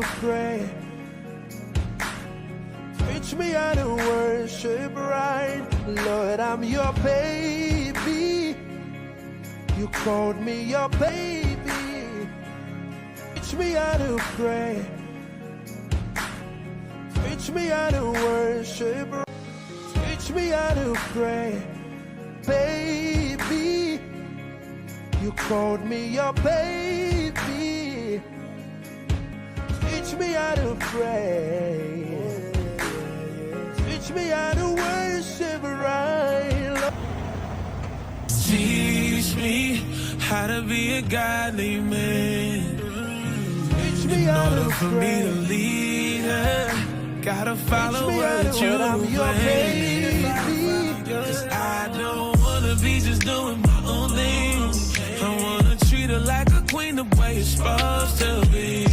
pray. Teach me how to worship right. Lord, I'm your baby. You called me your baby. Teach me how to pray. Teach me how to worship right. Teach me how to pray. Baby, you called me your baby. Teach me how to pray. Teach me how to worship right. Teach me how to be a godly man. Teach me how to For me to pray. lead her, gotta follow what you I'm your baby. Cause I don't wanna be just doing my own thing. I wanna treat her like a queen the way it's supposed to be.